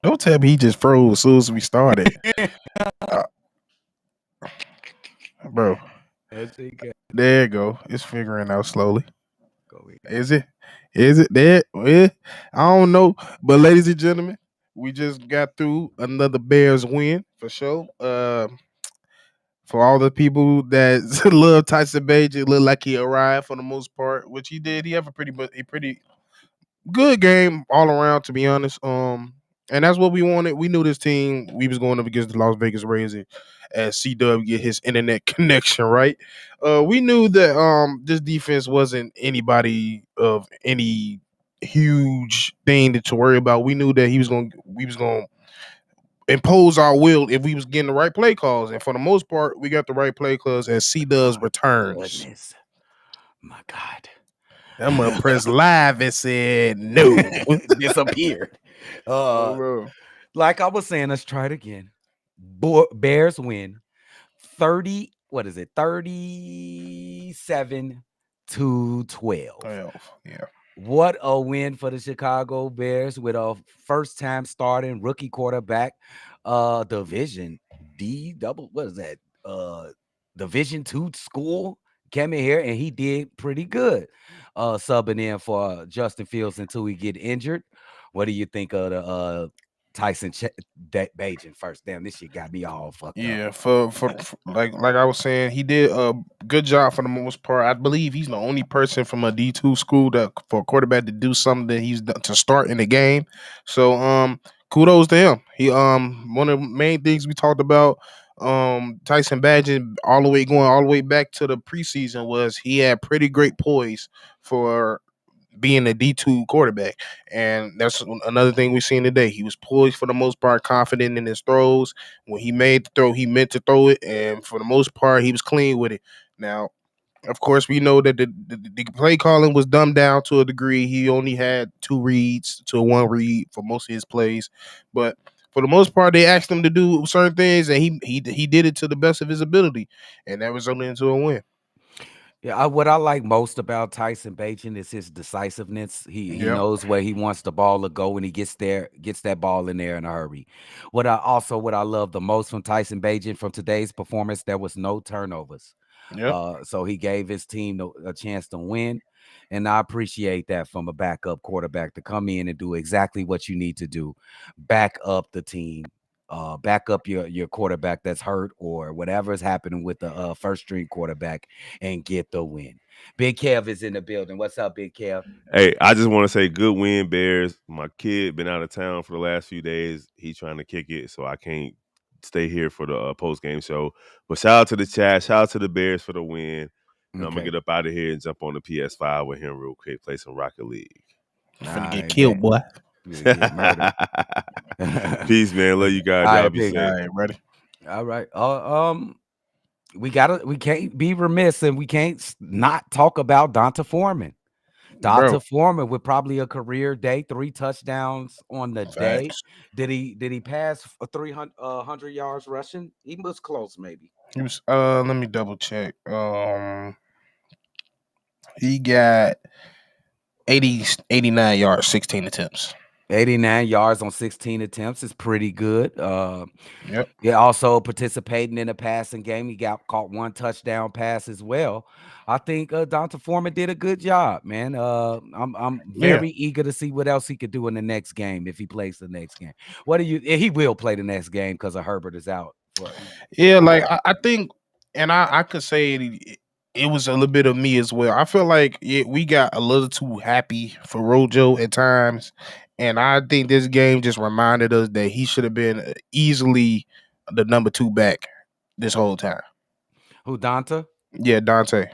Don't tell me he just froze as soon as we started, uh, bro. Let's see. There you go. It's figuring out slowly. Go ahead. Is it? Is it there? I don't know. But ladies and gentlemen, we just got through another Bears win for sure. For all the people that love Tyson Bagent, looked like he arrived for the most part, which he did. He have a pretty good game all around, to be honest. And that's what we wanted. We knew this team. We was going up against the Las Vegas Raiders as CW get his internet connection right. We knew that this defense wasn't anybody of any huge thing to worry about. We knew that we was going to impose our will if we was getting the right play calls, and for the most part, we got the right play calls as C does My returns. goodness. My God. I'm gonna press live and said no. Disappeared. Oh, Uh, bro. like I was saying, let's try it again. Bears win 30. What is it? 37-12. 12. Yeah. What a win for the Chicago Bears with a first time starting rookie quarterback. Division D double. What is that? Division two school came in here and he did pretty good. Subbing in for Justin Fields until he get injured. What do you think of the Tyson Bagent first? Damn, this shit got me all fucked up. Yeah, for like I was saying, he did a good job for the most part. I believe he's the only person from a D2 school that for a quarterback to do something that he's done to start in the game. So kudos to him. He one of the main things we talked about Tyson Badgett all the way back to the preseason was he had pretty great poise for being a D2 quarterback. And that's another thing we've seen today. He was poised for the most part, confident in his throws. When he made the throw, he meant to throw it. And for the most part, he was clean with it. Now, of course, we know that the play calling was dumbed down to a degree. He only had two reads to one read for most of his plays. But for the most part, they asked him to do certain things, and he did it to the best of his ability. And that resulted into a win. Yeah, what I like most about Tyson Bagent is his decisiveness. He Yep. knows where he wants the ball to go, and he gets that ball in there in a hurry. What I love the most from Tyson Bagent from today's performance, there was no turnovers. Yep. So he gave his team a chance to win, and I appreciate that from a backup quarterback to come in and do exactly what you need to do, back up the team, back up your quarterback that's hurt or whatever is happening with the first string quarterback and get the win. Big Kev is in the building. What's up, Big Kev? Hey, I just want to say good win, Bears. My kid been out of town for the last few days. He trying to kick it, so I can't stay here for the post game show. But shout out to the chat, shout out to the Bears for the win. And I'm gonna Okay. get up out of here and jump on the PS5 with him real quick, play some Rocket League. You All finna get right, killed, bet. boy. You get murdered. Peace, man. Love you All guys. Y'all right, be big. All safe. right, ready? All right. We can't be remiss and we can't not talk about Dante Foreman. Dante Bro, Foreman with probably a career day, 3 touchdowns on the day. facts. Did he pass a 300 yards rushing? He was close, maybe. He was let me double check. He got 89 yards, 16 attempts. 89 yards on 16 attempts is pretty good. Yep. Yeah, also participating in a passing game. He got caught one touchdown pass as well. I think Dante Foreman did a good job, man. I'm Yeah. very eager to see what else he could do in the next game if he plays the next game. What do you? He will play the next game because of Herbert is out. For Yeah, like I think and I could say it was a little bit of me as well. I feel like we got a little too happy for Rojo at times. And I think this game just reminded us that he should have been easily the number two back this whole time. who Dante? Yeah, Dante.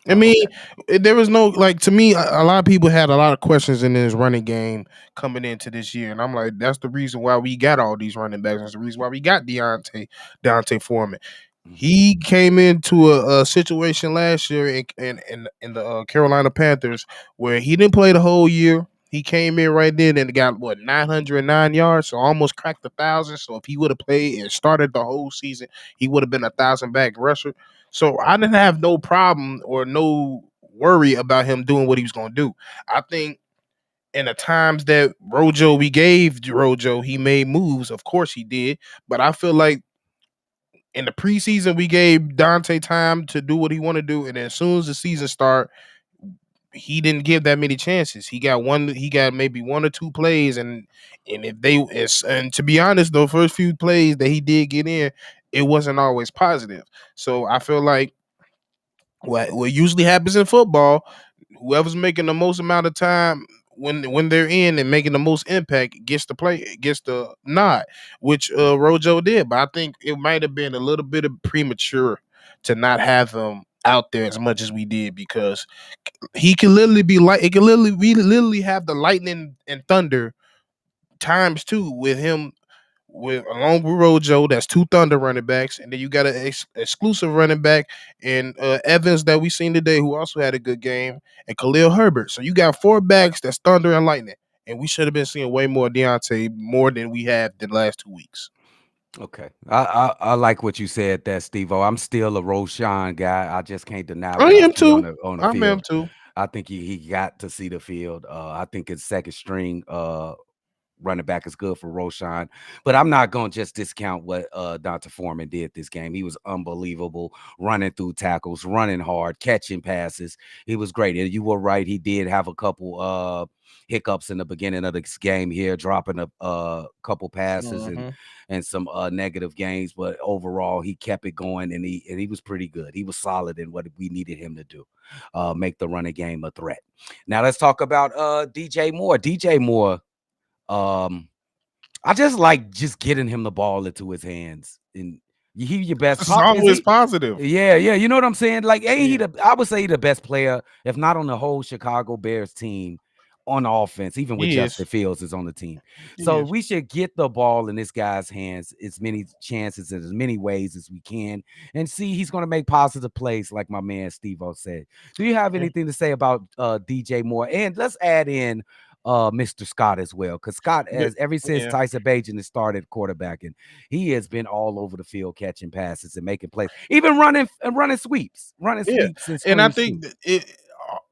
I Oh, mean, okay. there was no like to me. A lot of people had a lot of questions in this running game coming into this year, and I'm like, that's the reason why we got all these running backs. That's the reason why we got Dante Foreman. Mhm. He came into a situation last year in the Carolina Panthers where he didn't play the whole year. He came in right then and got 909 yards, so almost cracked 1,000. So if he would have played and started the whole season, he would have been 1,000 back rusher. So I didn't have no problem or no worry about him doing what he was going to do. I think And the times that Rojo we gave Rojo, he made moves. Of course he did. But I feel like in the preseason we gave Dante time to do what he want to do, and then as soon as the season start, he didn't give that many chances. He got one. He got maybe one or two plays, and if they and to be honest, the first few plays that he did get in, it wasn't always positive. So I feel like what usually happens in football, whoever's making the most amount of time when they're in and making the most impact gets the play, gets the nod, which Rojo did. But I think it might have been a little bit of premature to not have him out there as much as we did, because he can literally be like, it can literally, we literally have the lightning and thunder times two with him, with along with Rojo. That's two Thunder running backs, and then you got an exclusive running back in Evans that we seen today, who also had a good game, and Khalil Herbert. So you got four backs that's Thunder and Lightning, and we should have been seeing way more Deontay, more than we have the last 2 weeks. Okay, I like what you said there, Steve-O. I'm still a Roshan guy. I just can't deny I what I am see too. on the I am field. too. I think he got to see the field. I think his second string running back is good for Roshan. But I'm not going to just discount what Dante Foreman did this game. He was unbelievable, running through tackles, running hard, catching passes. He was great. And you were right. He did have a couple hiccups in the beginning of this game here, dropping a couple passes Hmm. and some negative games. But overall, he kept it going, and he was pretty good. He was solid in what we needed him to do, make the running game a threat. Now let's talk about DJ Moore. DJ Moore, um, I just like just getting him the ball into his hands. And he your best This is pop, is always he? positive. Yeah, yeah. You know what I'm saying? Like, ain't he Yeah. the, I would say he the best player, if not on the whole Chicago Bears team on offense, even with He is. Justin Fields is on the team. He So is. we should get the ball in this guy's hands as many chances and as many ways as we can, and see he's going to make positive plays, like my man Steve-O said. Do you have Yeah. anything to say about DJ Moore? And let's add in Mr. Scott as well, because Scott, Yeah. as ever since Yeah. Tyson Bagent has started quarterbacking, he has been all over the field catching passes and making plays, even running Yeah, sweeps and and I screens think too. that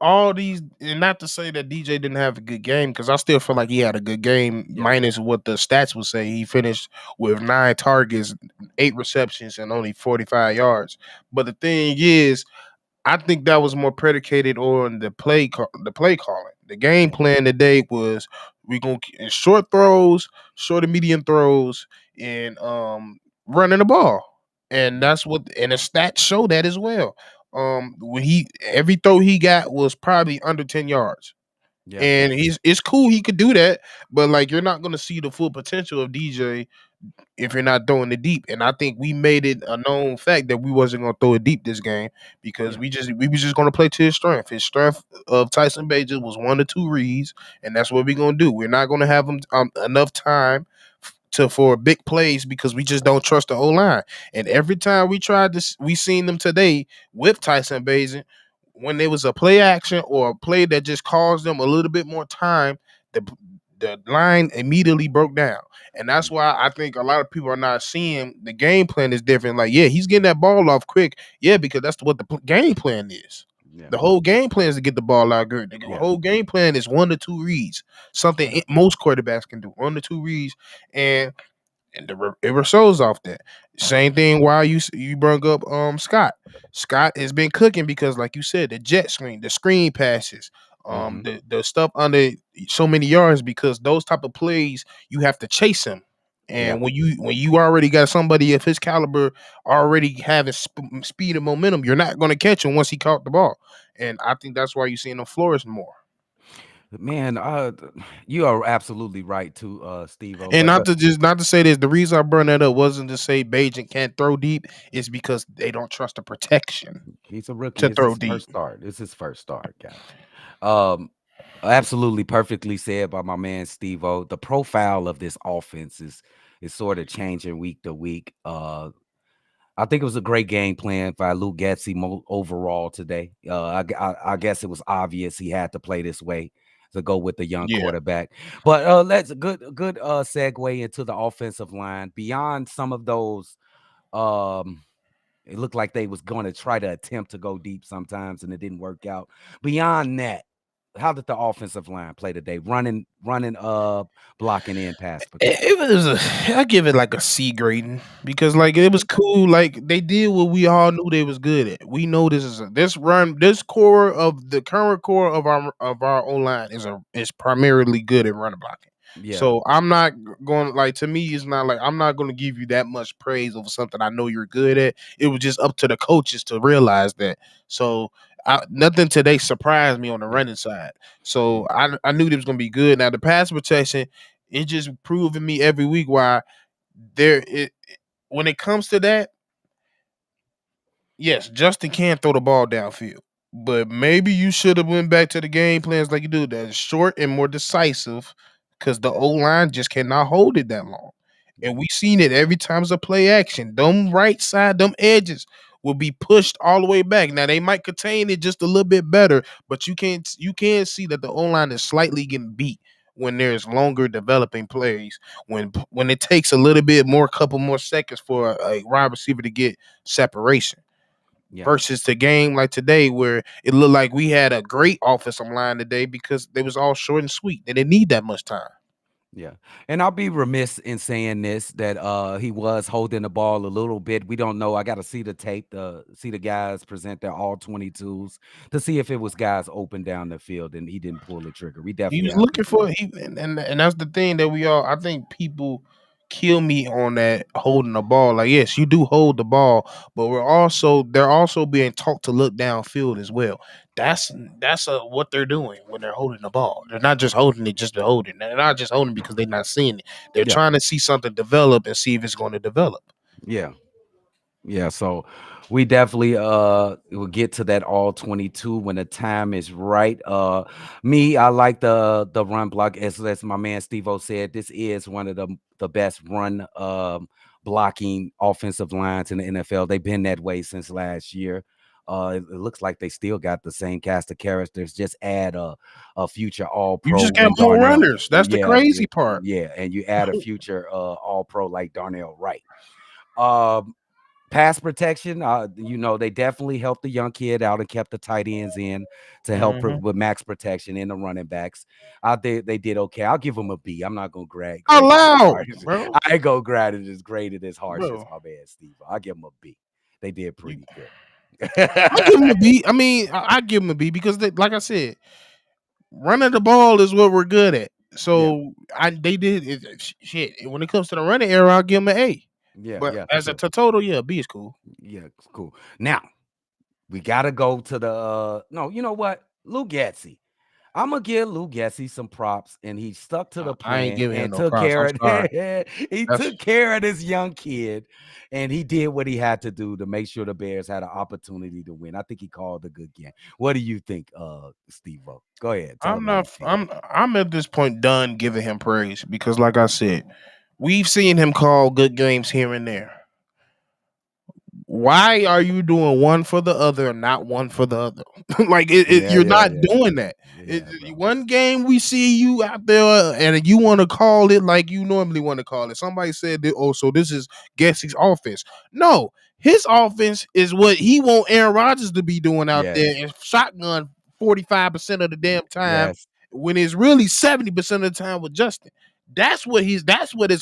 all these, and not to say that DJ didn't have a good game, because I still feel like he had a good game, Yeah, minus what the stats would say. He finished with 9 targets, 8 receptions, and only 45 yards. But the thing is, I think that was more predicated on the play calling. The game yeah, plan today was we gonna short throws, short and medium throws, and running the ball, and yeah, that's what, and the stats show that as well. When he every throw he got was probably under 10 yards, yeah, and it's cool he could do that, but like you're not gonna see the full potential of DJ if you're not throwing it deep. And I think we made it a known fact that we wasn't gonna throw it deep this game, because yeah, we was just gonna play to his strength. His strength of Tyson Bagent was 1 to 2 reads, and that's what we're gonna do. We're not gonna have him enough time to for big plays, because we just don't trust the O line. And every time we tried this, we seen them today with Tyson Bagent. When there was a play action or a play that just caused them a little bit more time, the the line immediately broke down. And that's why I think a lot of people are not seeing the game plan is different. Like, yeah, he's getting that ball off quick. Yeah, because that's what the game plan is. yeah, The whole game plan is to get the ball out good. The yeah, whole game plan is 1 to 2 reads, something yeah, most quarterbacks can do. 1 to 2 reads, and it shows off that. Same thing. While you brought up Scott. Scott has been cooking because, like you said, the jet screen, the screen passes, hmm, the stuff under so many yards, because those type of plays you have to chase him. yeah. And when you already got somebody of his caliber already having speed and momentum, you're not going to catch him once he caught the ball. And I think that's why you're seeing him flourish more. Man, you are absolutely right too, Steve-O. And But not to say this, the reason I brought that up wasn't to say Bajan can't throw deep. It's because they don't trust the protection he's a rookie. to It's throw his deep. first start. It's his first start, guys. Um, Absolutely perfectly said by my man Steve-O. The profile of this offense is sort of changing week to week. I think it was a great game plan by Lou Getsy overall today. I guess it was obvious he had to play this way to go with the young Yeah, quarterback. But let's good segue into the offensive line. Beyond some of those, um, it looked like they was going to try to attempt to go deep sometimes, and it didn't work out. Beyond that, how did the offensive line play today? Running, blocking in pass It protection. was I give it like a C grading because like it was cool. Like they did what we all knew they was good at. We know this core of the current core of our O line is primarily good at running blocking. Yeah, So I'm not going like to me it's not like I'm not going to give you that much praise over something I know you're good at. It was just up to the coaches to realize that. So nothing today surprised me on the running side. So I knew it was going to be good. Now the pass protection it just proving me every week why when it comes to that, yes, Justin can throw the ball downfield. But maybe you should have went back to the game plans like you do that is short and more decisive because the O line just cannot hold it that long. And we seen it every time it's a play action. Them right side, them edges will be pushed all the way back. Now they might contain it just a little bit better, but you can see that the O line is slightly getting beat when there's longer developing plays. When it takes a little bit more, couple more seconds for a wide receiver to get separation yeah. versus the game like today where it looked like we had a great offensive line today because they was all short and sweet. They didn't need that much time. Yeah. And I'll be remiss in saying this that he was holding the ball a little bit. We don't know. I got to see the tape to see the guys present their all 22s to see if it was guys open down the field and he didn't pull the trigger. We He definitely was have to looking see for that. and that's the thing that we all I think people kill me on that holding the ball. Like yes, you do hold the ball, but they're also being taught to look downfield as well. That's what they're doing when they're holding the ball. They're not just holding it just to hold it. They're not just holding because they're not seeing it. They're Yeah. trying to see something develop and see if it's going to develop. Yeah. Yeah, so we definitely will get to that all 22 when the time is right. Me, I like the run block as my man Steve O said. This is one of the best run blocking offensive lines in the NFL. They've been that way since last year. It looks like they still got the same cast of characters. Just add a future All You just Pro got in more Darnell. runners. That's the Yeah, yeah, crazy part. yeah, and you add a future All Pro like Darnell Wright. Um, Pass protection, they definitely helped the young kid out and kept the tight ends in to help Mhm. with max protection and the running backs. They did okay. I'll give them a B. I'm not gonna grade it as Allow, hard as bro, I ain't gonna grade it as harsh as bro. my man Steve. I'll give them a B. They did You, pretty good. I give him a B. I mean, I give him a B because, like I said, running the ball is what we're good at. Yeah, So they did shit. When it comes to the running era, I'll give him an A. yeah, But yeah, for as a sure. total, yeah, B is cool. Yeah, cool. Now we gotta go to the no, you know what? Lou Getzey. I'm gonna give Lou Gessie some props, and he stuck to the I ain't plan giving him and no took props. care I'm of sorry. he That's took care of this young kid, and he did what he had to do to make sure the Bears had an opportunity to win. I think he called a good game. What do you think, Steve O? Go ahead, tell I'm him how you not. feel. I'm at this point done giving him praise because, like I said, we've seen him call good games here and there. Why are you doing one for the other and not one for the other? Like Yeah, you're yeah, not yeah, doing that. yeah, bro. One game we see you out there and you want to call it like you normally want to call it. Somebody said that, oh, so this is Gessie's offense. No, his offense is what he want Aaron Rodgers to be doing out Yes, there and shotgun 45% of the damn time yes, when it's really 70% of the time with Justin. That's what his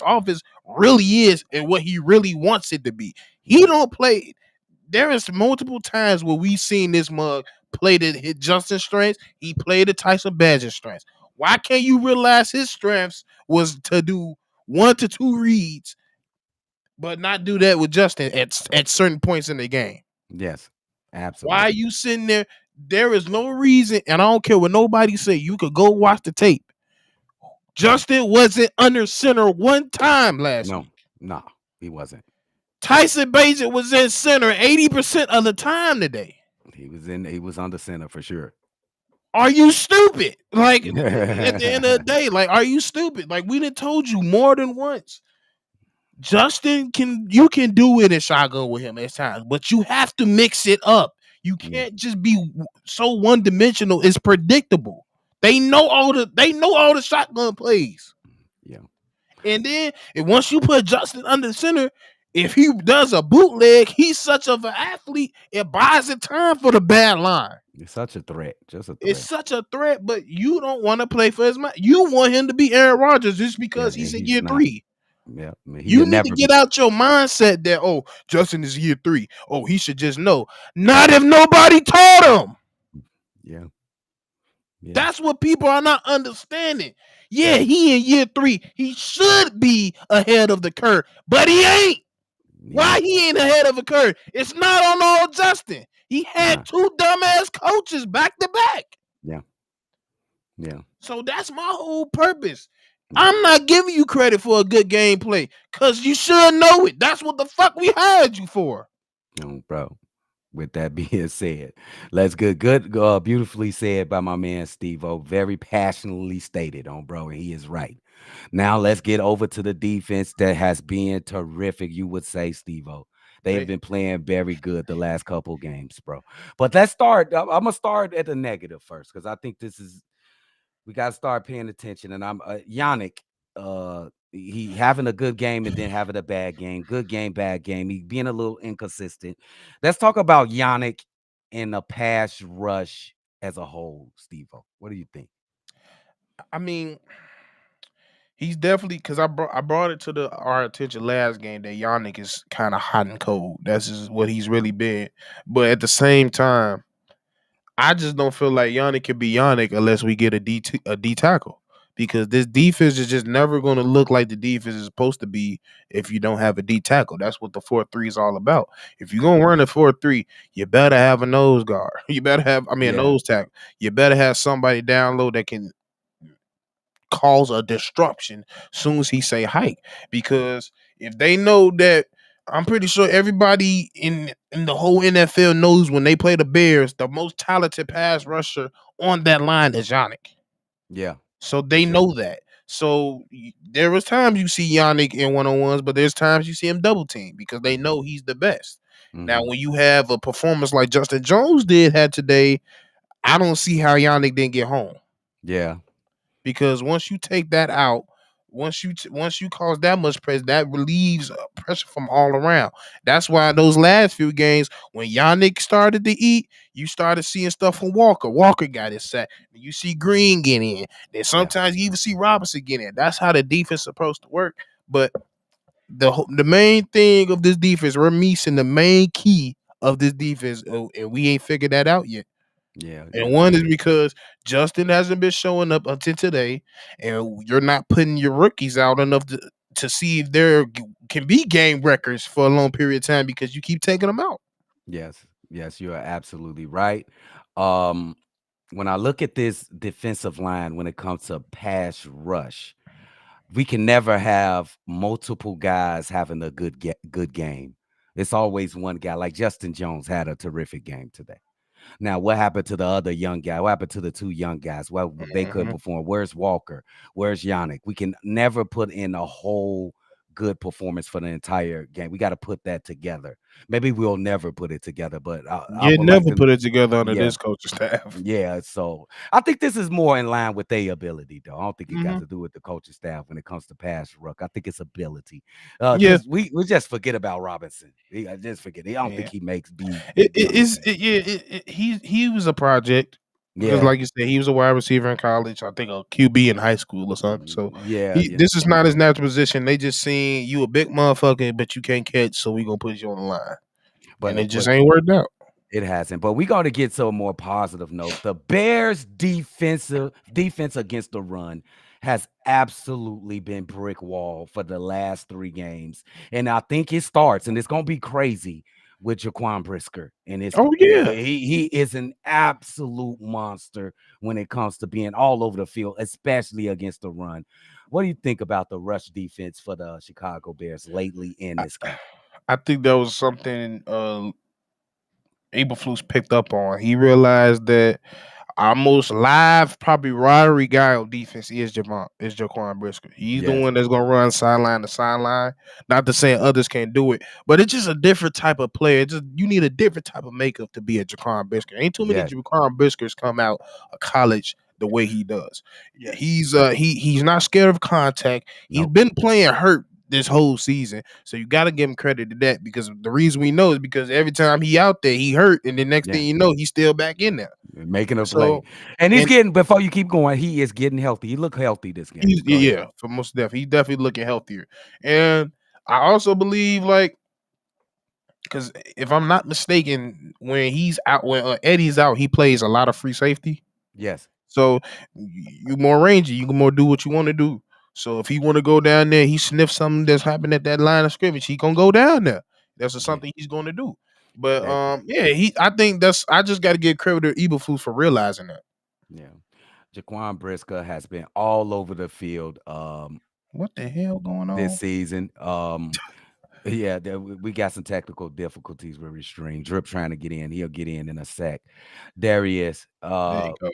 offense really is and what he really wants it to be. He yeah, don't play. There is multiple times where we seen this mug play to hit Justin's strengths. He played the Tyson Bagent strengths. Why can't you realize his strengths was to do 1 to 2 reads, but not do that with Justin at certain points in the game? yes, Why are absolutely. you sitting there? There is no reason, and I don't care what nobody say. You could go watch the tape. Justin wasn't under center one time last No, week. no, he wasn't. Tyson Bagent was in center 80% of the time today. He was under center for sure. Are you stupid? Like at the end of the day, like, are you stupid? Like we done told you more than once. Justin you can do it in shotgun with him at times, but you have to mix it up. You Yeah, can't just be so one dimensional. It's predictable. They know all the shotgun plays. yeah. And then once you put Justin under center, if he does a bootleg, he's such of an athlete, it buys the time for the bad line. It's such a threat. Just a It's threat. such a threat, but you don't want to play for his mind. You want him to be Aaron Rodgers just Yeah, because and he's in he's year not. 3. Yeah, I mean, You he'll need to never be. get out your mindset that, oh, Justin is year 3. Oh, he should just know. Not if nobody told him. Yeah, yeah, That's what people are not understanding. Yeah, he in year 3. He should be ahead of the curve, but he ain't. yeah. Why he ain't ahead of the curve? It's not on old Justin. He had Nah, 2 dumbass coaches back to back. yeah, yeah, So that's my whole purpose. yeah. I'm not giving you credit for a good gameplay because you should know it. That's what the fuck we hired you for. Bro. With that being said, let's beautifully said by my man Steve O. Very passionately stated on bro, and he is right. Now let's get over to the defense that has been terrific. You would say, Steve O. They have They, been playing very good the last couple games, bro. But let's start. I'm gonna start at the negative first because I think this is we got to start paying attention. And I'm Yannick. He having a good game and then having a bad game. Good game, bad game. He being a little inconsistent. Let's talk about Yannick and the pass rush as a whole, Steve. What do you think? I mean, he's definitely because I brought it to our attention last game that Yannick is kind of hot and cold. That's just what he's really been. But at the same time, I just don't feel like Yannick can be Yannick unless we get a D tackle. Because this defense is just never going to look like the defense is supposed to be if you don't have a D tackle. That's what the 4-3 is all about. If you're going to run a 4-3, you better have a nose guard. You better have, I mean, a Yeah, nose tackle. You better have somebody down low that can cause a disruption soon as he say hike. Because if they know that, I'm pretty sure everybody in the whole NFL knows when they play the Bears, the most talented pass rusher on that line is Yannick. yeah, So for they sure. know that. So there was times you see Yannick in 1-on-ones, but there's times you see him double team because they know he's the best. Now, Hmm. when you have a performance like Justin Jones had today, I don't see how Yannick didn't get home Yeah, because once you take that out, once you cause that much pressure, that relieves pressure from all around. That's why those last few games, when Yannick started to eat, you started seeing stuff from Walker. Walker got his sack. You see Green get in. Then yeah, sometimes you even see Robinson get in. That's how the defense is supposed to work. But the main thing of this defense, we're missing the main key of this defense, and we ain't figured that out yet. yeah, And yeah. one is And because Justin hasn't been showing up until today, and you're not putting your rookies out enough to see if there can be game records for a long period of time because you keep taking them out. yes, yes, you are absolutely right. Um, when I look at this defensive line, when it comes to pass rush, we can never have multiple guys having a good game. It's always one guy. Like Justin Jones had a terrific game today. Now, what happened to the other young guy? What happened to the two young guys? Well, they couldn't Mhm. perform. Where's Walker? Where's Yannick? We can never put in a whole good performance for the entire game. We got to put that together. Maybe we'll never put it together, but I You would like never to. put it together under Yeah, this coaching staff. yeah, so I think this is more in line with their ability, though. I don't think it got Hmm. to do with the coaching staff when it comes to pass ruck. I think it's ability. Yeah, Just we just forget about Robinson. I just forget. I don't think yeah. he makes B It, it, B's it's game. it, yeah. He was a project because, Yeah, like you said, he was a wide receiver in college. I think a QB in high school or something. So yeah, he yeah. this is not his natural position. They just seen you a big motherfucker, but you can't catch, so we gonna put you on the line, and it just But ain't worked out. it hasn't. But we got to get to a more positive note. The Bears' defense against the run has absolutely been brick wall for the last 3 games, and I think it starts, and it's gonna be crazy with Jaquan Brisker. And Oh yeah, he is an absolute monster when it comes to being all over the field, especially against the run. What do you think about the rush defense for the Chicago Bears lately in I, this game? I think that was something Eberflus picked up on. He realized that our most live, probably rivalry guy on defense is Jaquan Brisker. He's the Yes, one that's gonna run sideline to sideline. Not to say others can't do it, but it's just a different type of player. It's just you need a different type of makeup to be a Jaquan Brisker. Ain't too many yes, Jaquan Briskers come out of college the way he does. yes. He's not scared of contact. He's Nope. been playing hurt. this whole season. So you got to give him credit to that, because the reason we know is because every time he out there, he hurt, and the next Yeah. thing you know, he's still back in there. Making a play. So And he's and getting, before you keep going, he is getting healthy. He looked healthy this game. he's Go ahead. yeah, for most definitely, he's definitely looking healthier. And I also believe, like, because if I'm not mistaken, when he's out, when Eddie's out, he plays a lot of free safety. Yes. So you more rangy, you can more do what you want to do. So if he want to go down there, he sniff something that's happened at that line of scrimmage, he gonna go down there. That's just Yeah. something he's gonna do. But That, yeah, I think that's, I just got to give credit to Eberflus for realizing that. yeah. Jaquan Brisker has been all over the field What the hell going this on? season. Yeah, we got some technical difficulties with Restream. Drip trying to get in. He'll get in a sec. There he is. There you go.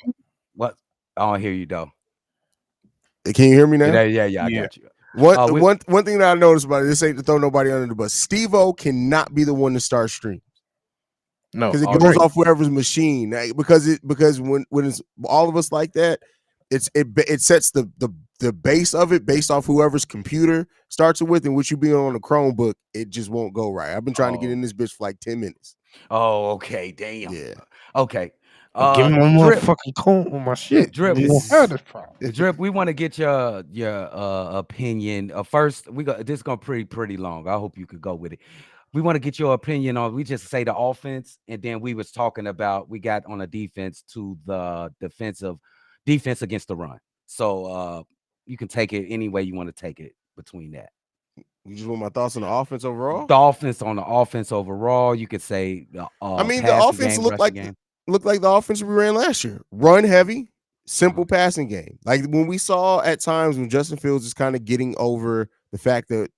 What? I don't hear you though. Can you hear me now? Yeah, I Yeah. got you. One thing that I noticed about it, this ain't to throw nobody under the bus. Steve-O cannot be the one to start stream No, because it all goes right. off whoever's machine. Because when it's all of us like that, it sets the base of it based off whoever's computer starts it with, and what you be on a Chromebook, it just won't go right. I've been trying to get in this bitch for like 10 minutes. Oh, okay. Damn. Yeah. Okay. give me my Drip. motherfucking cone on my shit. Drip. We won't have this problem. Drip, we want to get your opinion. First, this is gonna pretty long. I hope you could go with it. We want to get your opinion on. We just say the offense, and then we was talking about we got on a defense to the defense against the run. So you can take it any way you want to take it between that. You just want my thoughts on the offense overall? The offense on the offense overall, you could say the I mean, the passing offense game, looked rushing like game. the offense we ran last year. Run heavy, simple passing game. Like when we saw at times when Justin Fields is kind of getting over the fact that,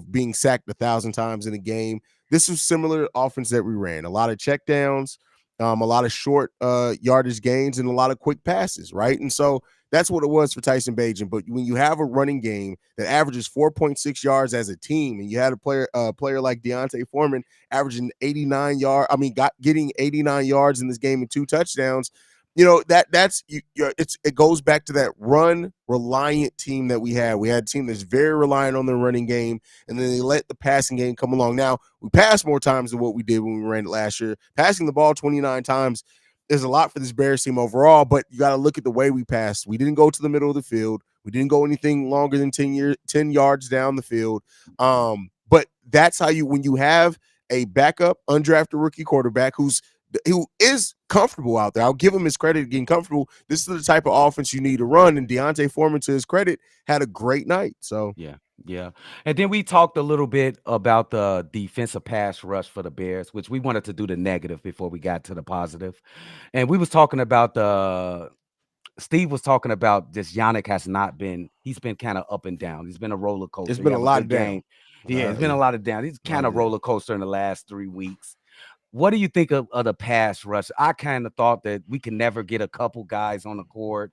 being sacked 1,000 times in a game. This was similar offense that we ran. A lot of checkdowns, a lot of short yardage gains, and a lot of quick passes, right? And so that's what it was for Tyson Bagent. But when you have a running game that averages 4.6 yards as a team, and you had a player like Dante Foran averaging 89 yards, getting 89 yards in this game and 2 touchdowns, it goes back to that run reliant team that we had. We had a team that's very reliant on the running game, and then they let the passing game come along. Now we passed more times than what we did when we ran it last year. Passing the ball 29 times is a lot for this Bears team overall, but you got to look at the way we passed. We didn't go to the middle of the field. We didn't go anything longer than 10 yards down the field. But that's how when you have a backup undrafted rookie quarterback who is comfortable out there. I'll give him his credit getting comfortable. This is the type of offense you need to run. And Dante Foran, to his credit, had a great night. So yeah. And then we talked a little bit about the defensive pass rush for the Bears, which we wanted to do the negative before we got to the positive. And we was talking about Steve was talking about this Yannick has not been, he's been kind of up and down. He's been a roller coaster. It's been a lot of down. Yeah, it's been a lot of down. He's kind of roller coaster in the last 3 weeks. What do you think of the pass rush? I kind of thought that we can never get a couple guys on the court,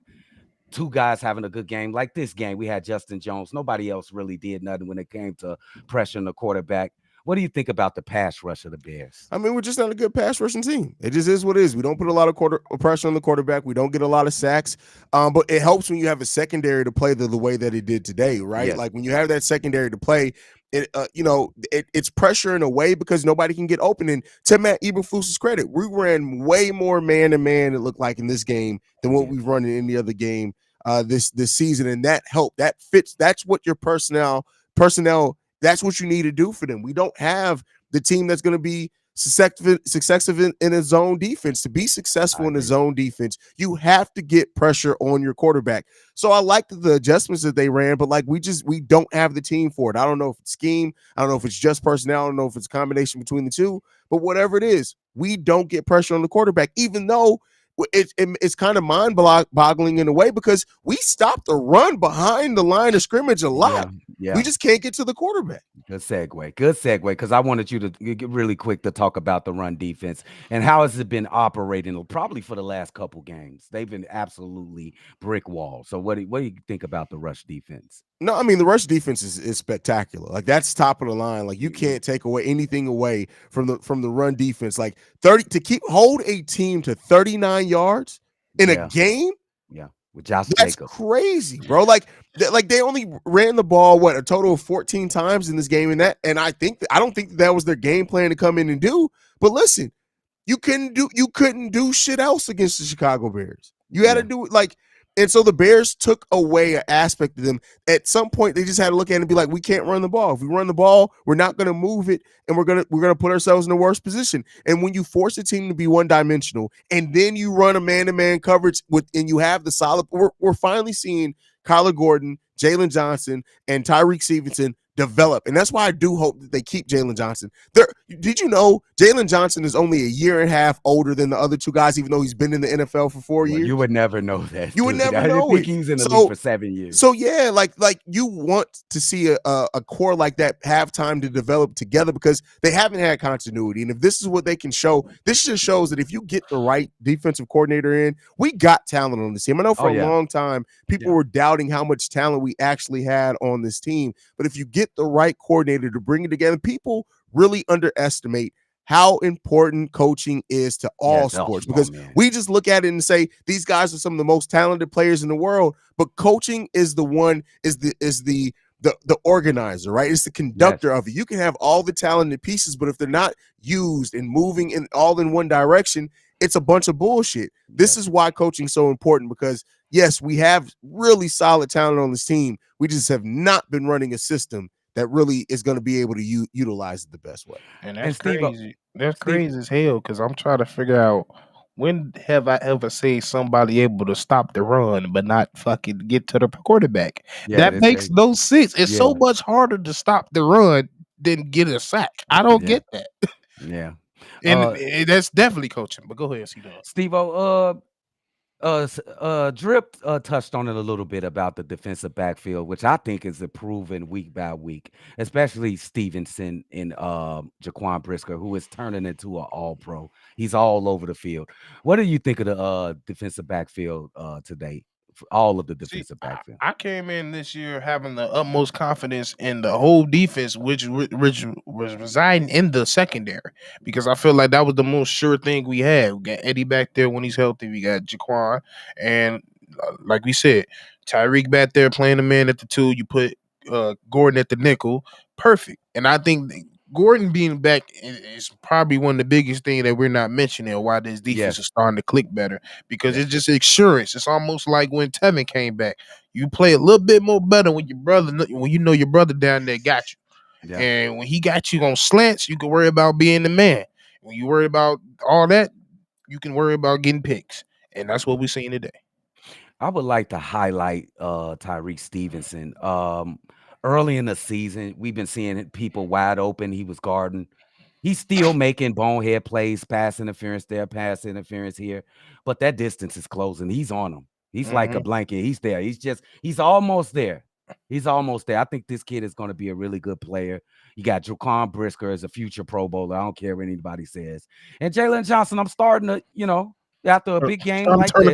2 guys having a good game. Like this game, we had Justin Jones. Nobody else really did nothing when it came to pressuring the quarterback. What do you think about the pass rush of the Bears? I mean, we're just not a good pass rushing team. It just is what it is. We don't put a lot of pressure on the quarterback. We don't get a lot of sacks. But it helps when you have a secondary to play the way that it did today, right? Yes. Like when you have that secondary to play, it's pressure in a way because nobody can get open. And to Matt Eberflus's credit, we ran way more man-to-man, it looked like, in this game than what we've run in any other game this season. And that helped. That fits. That's what your personnel, that's what you need to do for them. We don't have the team that's going to be successful in a zone defense. To be successful in a zone defense, you have to get pressure on your quarterback. So I like the adjustments that they ran, but we don't have the team for it. I don't know if it's scheme. I don't know if it's just personnel. I don't know if it's a combination between the two, but whatever it is, we don't get pressure on the quarterback, even though it's kind of mind-boggling in a way because we stopped the run behind the line of scrimmage a lot. Yeah. We just can't get to the quarterback. Good segue. Because I wanted you to get really quick to talk about the run defense and how has it been operating probably for the last couple games. They've been absolutely brick wall. So what do you think about the rush defense? No, I mean, the rush defense is spectacular. Like, that's top of the line. Like, you can't take anything away from the run defense. Like, 30 to hold a team to 39 yards in a game. Yeah. with Josh That's Jacobs. crazy, bro. Like they only ran the ball a total of 14 times in this game, and I don't think that was their game plan to come in and do. But listen, you couldn't do shit else against the Chicago Bears. You had to do it and so the Bears took away an aspect of them. At some point, they just had to look at it and be like, we can't run the ball. If we run the ball, we're not gonna move it, and we're gonna put ourselves in the worst position. And when you force a team to be one dimensional, and then you run a man-to-man coverage and you have the solid, we're finally seeing Kyler Gordon, Jalen Johnson, and Tyreek Stevenson develop. And that's why I do hope that they keep Jalen Johnson. Did you know Jalen Johnson is only a year and a half older than the other two guys, even though he's been in the NFL for 4 years? You would never know that. You would never I know think it. he's in the league for 7 years. So yeah, like you want to see a core like that have time to develop together because they haven't had continuity. And if this is what they can show, this just shows that if you get the right defensive coordinator in, we got talent on this team. I know for a long time people were doubting how much talent we actually had on this team. But if you get the right coordinator to bring it together, people really underestimate how important coaching is to all sports because we just look at it and say these guys are some of the most talented players in the world, but coaching is the organizer, right? It's the conductor of it. You can have all the talented pieces, but if they're not used and moving in one direction, it's a bunch of bullshit. This is why coaching is so important because yes, we have really solid talent on this team. We just have not been running a system that really is going to be able to utilize it the best way. And that's crazy. That's crazy as hell because I'm trying to figure out when have I ever seen somebody able to stop the run but not fucking get to the quarterback? That makes no sense. It's so much harder to stop the run than get a sack. I don't get that. Yeah. And that's definitely coaching. But go ahead, C-Dog. Steve-O, Drip touched on it a little bit about the defensive backfield, which I think is improving week by week, especially Stevenson and Jaquan Brisker, who is turning into an all-pro. He's all over the field. What do you think of the defensive backfield today? All of the defensive backfield. I came in this year having the utmost confidence in the whole defense, which was residing in the secondary, because I feel like that was the most sure thing we had. We got Eddie back there when he's healthy. We got Jaquan, and like we said, Tyreek back there playing the man at the 2. You put Gordon at the nickel, perfect. And I think Gordon being back is probably one of the biggest things that we're not mentioning why this defense is starting to click better because it's just assurance. It's almost like when Tevin came back. You play a little bit more better when you know your brother down there got you. Yeah. And when he got you on slants, you can worry about being the man. When you worry about all that, you can worry about getting picks. And that's what we're seeing today. I would like to highlight Tyreek Stevenson. Early in the season, we've been seeing people wide open. He was guarding. He's still making bonehead plays, pass interference there, pass interference here. But that distance is closing. He's on him. He's like a blanket. He's there. He's almost there. He's almost there. I think this kid is going to be a really good player. You got Jaquan Brisker as a future Pro Bowler. I don't care what anybody says. And Jalen Johnson, I'm starting to, after a big game like this, I'm turning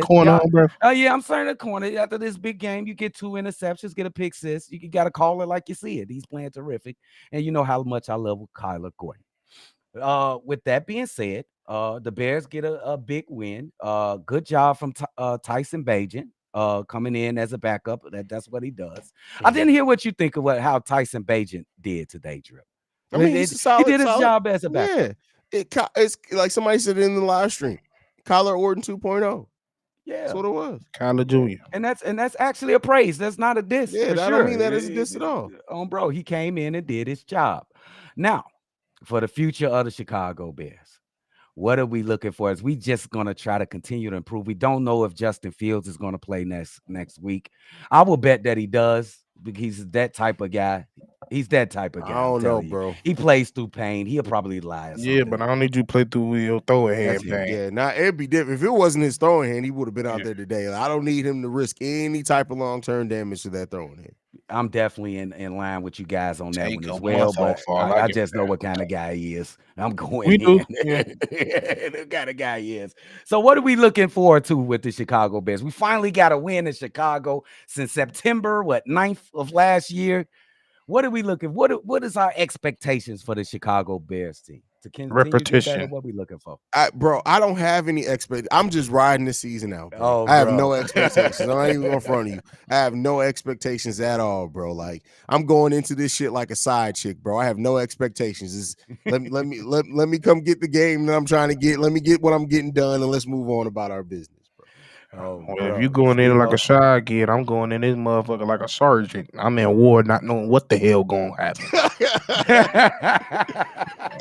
the corner. After this big game, you get 2 interceptions, get a pick six. You got to call it like you see it. He's playing terrific, and you know how much I love Kyler Gordon. With that being said, the Bears get a big win. Good job from Tyson Bagent coming in as a backup. That's what he does. I didn't hear what you think of how Tyson Bagent did today, Drip. I mean, he did his job as a backup. Yeah, it's like somebody said in the live stream. Kyler Orton 2.0. Yeah, that's what it was. Kyler Jr. And that's actually a praise. That's not a diss. Yeah, I don't mean that as a diss at all. Bro, he came in and did his job. Now, for the future of the Chicago Bears, what are we looking for? Is we just gonna try to continue to improve? We don't know if Justin Fields is gonna play next week. I will bet that he does because he's that type of guy. He's that type of guy. I don't know, bro. He plays through pain. He'll probably lie. Yeah, but I don't need you to play through your throwing hand pain. Yeah, now it'd be different. If it wasn't his throwing hand, he would have been out there today. I don't need him to risk any type of long-term damage to that throwing hand. I'm definitely in line with you guys on that one as well, but I just know what kind of guy he is. I'm going the kind of guy he is. So what are we looking forward to with the Chicago Bears? We finally got a win in Chicago since September 9th of last year. What are we looking? What is our expectations for the Chicago Bears team? To continue to be better, Repetition. what we looking for? Bro, I don't have any expect. I'm just riding this season out, bro. Oh, I have bro. no expectations. I'm not even in front of you. I have no expectations at all, bro. Like I'm going into this shit like a side chick, bro. I have no expectations. Let me come get the game that I'm trying to get. Let me get what I'm getting done, and let's move on about our business, bro. Oh, Well, if you bro. going in like a Steve-O. shy kid, I'm going in this motherfucker like a sergeant. I'm in war, not knowing what the hell gonna happen.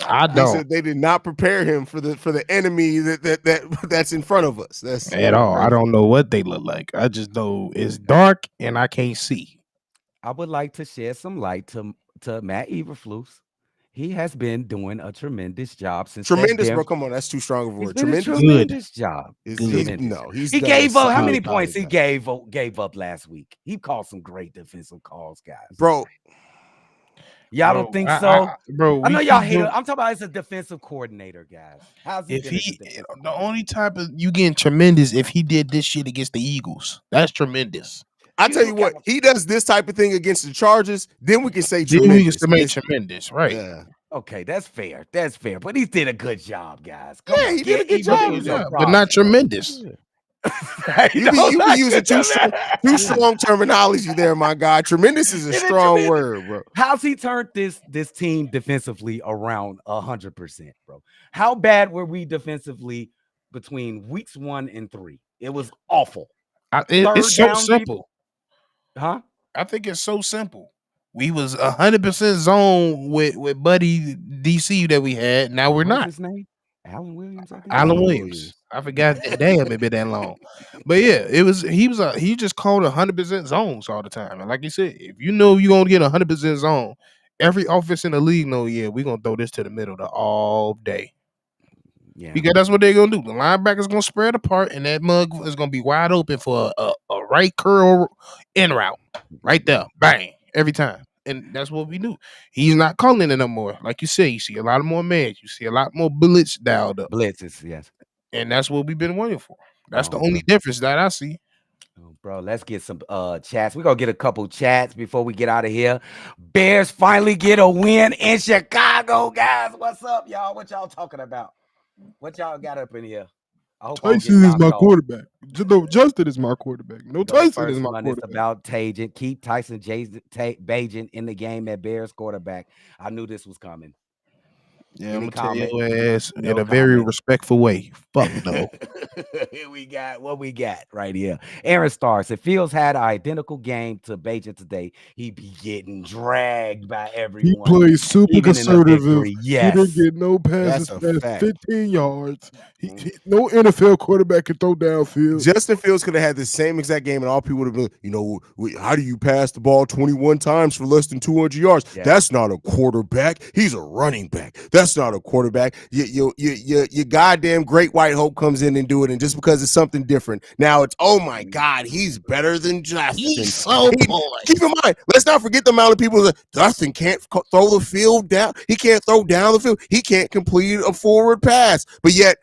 I He don't said they did not prepare him for the enemy that's in front of us. That's at all. I crazy. don't know what they look like. I just know it's dark and I can't see. I would like to shed some light to Matt Eberflus. He has been doing a tremendous job since that Tremendous, bro. Bears. Come on, that's too strong of a He's word. been a Tremendous. Good. tremendous job. He's Tremendous. he's He done a gave up how many solid points he job. gave up last week? He called some great defensive calls, guys. Bro. Y'all Bro, don't think so? bro, I we know y'all keep hate it. doing. I'm talking about as a defensive coordinator, guys. How's he If been as a he, defensive the coordinator? only type of you getting tremendous if he did this shit against the Eagles. That's tremendous. I You tell you what, gotta- he does this type of thing against the Chargers, then we can say Then we tremendous. can make This- tremendous, right? yeah. Okay, that's fair. That's fair. But he did a good job, guys. Come Yeah, on, he did a get good job. Eberflus Yeah, some but not props, bro. tremendous. You be using too strong terminology there, my guy. Tremendous is a strong word, bro. How's he turned this team defensively around 100%, bro? How bad were we defensively between weeks 1 and 3? It was awful. It's Third so down, simple. huh? I think it's so simple. We was 100% zone with Buddy DC that we had. Now we're What was not. his name? Alan Williams, I think. Alan Alan Williams. Williams. I forgot that. Damn, it been that long. But yeah, he just called 100% zones all the time. And like you said, if you know you're gonna get 100% zone, every offense in the league know, yeah, we're gonna throw this to the middle all day. Yeah. Because that's what they're gonna do. The linebackers gonna spread apart, and that mug is gonna be wide open for a right curl in route. Right there. Bang. Every time. And that's what we do. He's not calling it no more. Like you say, you see a lot of more men. You see a lot more bullets dialed up. Blitzes, yes. And that's what we've been waiting for. That's the Oh, only difference that I see. Oh, bro, let's get some chats. We're gonna get a couple chats before we get out of here. Bears finally get a win in Chicago, guys. What's up, y'all? What y'all talking about? What y'all got up in here? I hope I don't get Tyson is knocked my off. quarterback. No, Justin is my quarterback. No, The Tyson is first my one is quarterback. about Tajent. Keep Tyson Bagent in the game at Bears quarterback. I knew this was coming. Yeah, Any I'm gonna tell comment? your ass No in a very comment. respectful way. Fuck no. Here we got what we got right here. Aaron Starks. If Fields had an identical game to Bajan today, he'd be getting dragged by He everyone, plays super even in a conservative. victory. He Yes. didn't get no passes That's a past fact. 15 yards. No NFL quarterback can throw downfield. Justin Fields could have had the same exact game, and all people would have been, how do you pass the ball 21 times for less than 200 yards? Yeah. That's not a quarterback. He's a running back. That's not a quarterback. Your goddamn great white hope comes in and do it, and just because it's something different, now it's, oh my God, he's better than Justin. He's so poised. Keep in mind, let's not forget the amount of people that Justin can't throw the field down. He can't throw down the field. He can't complete a forward pass, but yet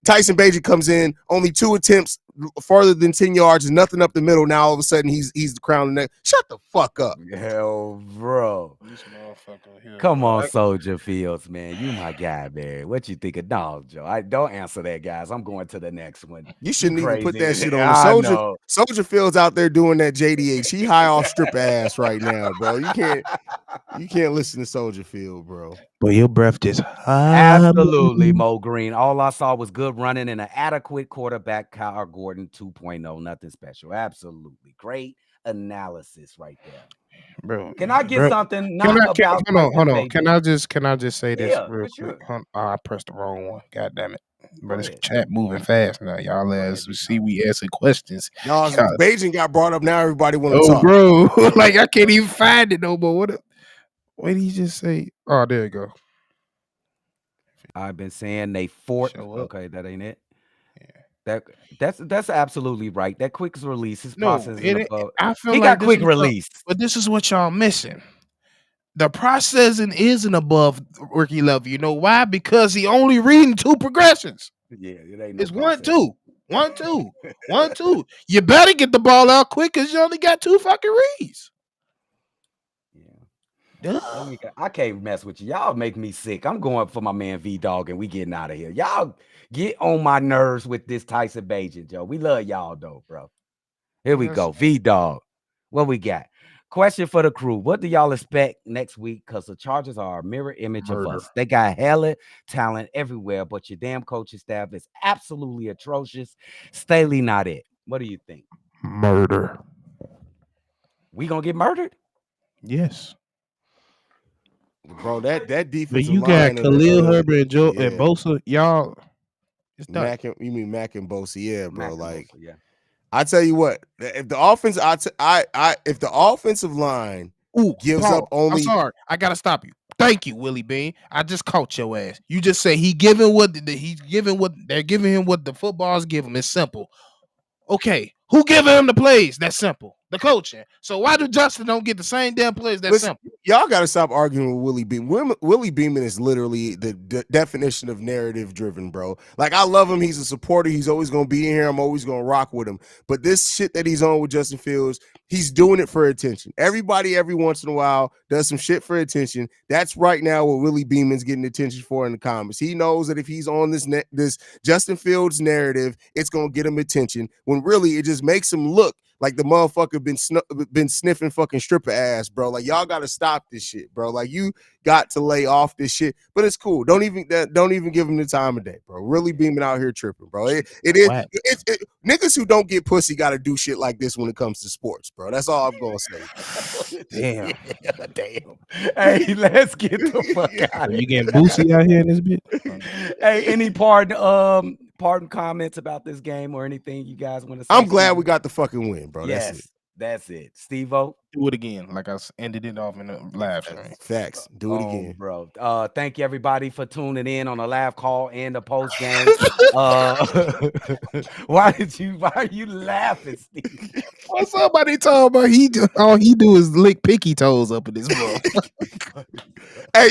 Tyson Bagent comes in, only 2 attempts farther than 10 yards, and nothing up the middle. Now all of a sudden he's the crown of the neck. Shut the fuck up. Hell, bro. This motherfucker here, Come bro. on, Soldier Fields, man. You my guy, man. What you think of dog, Joe? I don't answer that, guys. I'm going to the next one. You shouldn't even put that Crazy. shit on the I soldier. know. Soldier Fields out there doing that JDH. He high off strip ass right now, bro. You can't listen to Soldier Field, bro. But your breath just Absolutely, Mo Green. All I saw was good running and an adequate quarterback, Kyle Gordon 2.0. Nothing special. Absolutely. Great analysis right there. bro. Can I get bro, something Can not I, about hold on. Tyson Can I just say this Yeah, real for quick? sure. I pressed the wrong one. God damn it. But Go this ahead. chat moving fast now. Y'all Go as ahead, we big see dog. we asking questions. Y'all, Y'all- Bagent got brought up. Now everybody want to Oh, talk. bro. Like I can't even find it no more. What did he just say? Oh, there you go. I've been saying they fort. Show up. Okay, that ain't it. Yeah. That's absolutely right. That quick release, his No, process and above. I feel He like got quick release. but this is what y'all missing. The processing isn't above rookie level. You know why? Because he only reading 2 progressions. Yeah, it ain't no It's 1, process. 2, 1, 2, 1, 2. You better get the ball out quick because you only got 2 fucking reads. Yeah. I can't mess with you. Y'all make me sick. I'm going for my man V Dog, and we getting out of here. Y'all get on my nerves with this Tyson Bagent, Joe. We love y'all though, bro. Here we go. V Dog. What we got? Question for the crew. What do y'all expect next week? Because the Chargers are a mirror image of us. They got hella talent everywhere, but your damn coaching staff is absolutely atrocious. Staley not it. What do you think? Murder. We gonna get murdered? Yes. Bro, that But defensive you got line of Khalil the Herbert and Joe and Bosa, y'all. It's done. you mean Mac and Bosa? Yeah, bro. Like, Bosa, yeah. I tell you what, if the offense, if the offensive line gives Paul, up only, I'm sorry, I gotta stop you. Thank you, Willie Bean. I just caught your ass. You just say he's giving what they're giving him what the footballs give him. It's simple. Okay, who giving him the plays? That's simple. The coaching. So why do Justin don't get the same damn plays? That's listen, simple. y'all got to stop arguing with Willie Beeman. Willie Beeman is literally the definition of narrative driven, bro. Like, I love him. He's a supporter. He's always going to be in here. I'm always going to rock with him. But this shit that he's on with Justin Fields, he's doing it for attention. Everybody, every once in a while, does some shit for attention. That's right now what Willie Beeman's getting attention for in the comments. He knows that if he's on this Justin Fields narrative, it's going to get him attention, when really it just makes him look like the motherfucker been sniffing fucking stripper ass, bro. Like, y'all got to stop this shit, bro. Like, you got to lay off this shit. But it's cool. Don't even give him the time of day, bro. Really beaming out here tripping, bro. It's niggas who don't get pussy got to do shit like this when it comes to sports, bro. That's all I'm gonna say. Damn. Damn. Hey, let's get the fuck out. You getting Boosie out here in this bit? Hey, any pardon comments about this game or anything you guys want to say? I'm glad we got the fucking win, bro. Yes, that's it. Steve-O, do it again, like I ended it off in the live stream. Facts. Do it again, bro. Thank you everybody for tuning in on the live call and the post game. Why are you laughing, Steve? Well, somebody talking about all he do is lick picky toes up in this bro. Hey,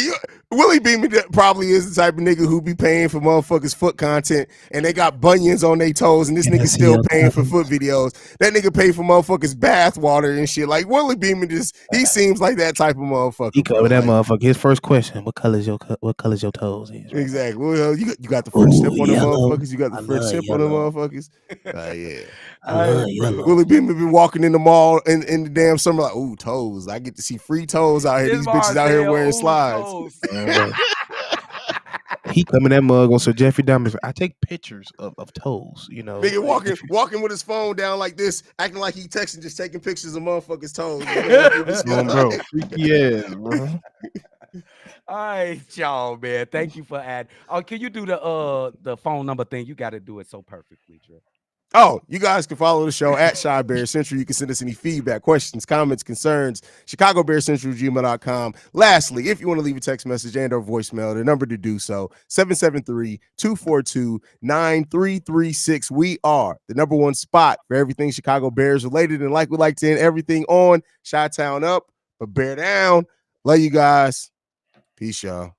Willie Beeman probably is the type of nigga who be paying for motherfuckers' foot content, and they got bunions on their toes, and this nigga still paying for foot videos. That nigga pay for motherfuckers' bath water and shit. Like, Willie Beeman he seems like that type of motherfucker. He covered that motherfucker. His first question: What color's your toes? Is, right? Exactly. Well, you got the French tip on them motherfuckers. You got the French tip on them motherfuckers. Yeah. Willie Beeman been walking in the mall in the damn summer like, ooh, toes. I get to see free toes out here. These bitches out here wearing slides. He coming that mug on Sir Jeffrey Dahmer. I take pictures of toes, you know. Nigga walking with his phone down like this, acting like he texting, just taking pictures of motherfuckers' toes. Bro, freaky ass, bro. All right, y'all, man. Thank you for adding. Oh, can you do the phone number thing? You got to do it so perfectly, Drew. Oh, you guys can follow the show at Shy Bear Central. You can send us any feedback, questions, comments, concerns, ChicagoBearCentral@gmail.com. Lastly, if you want to leave a text message and or voicemail, the number to do so, 773-242-9336. We are the number one spot for everything Chicago Bears related. And like we like to end everything on, Chi-Town up, but bear down. Love you guys. Peace, y'all.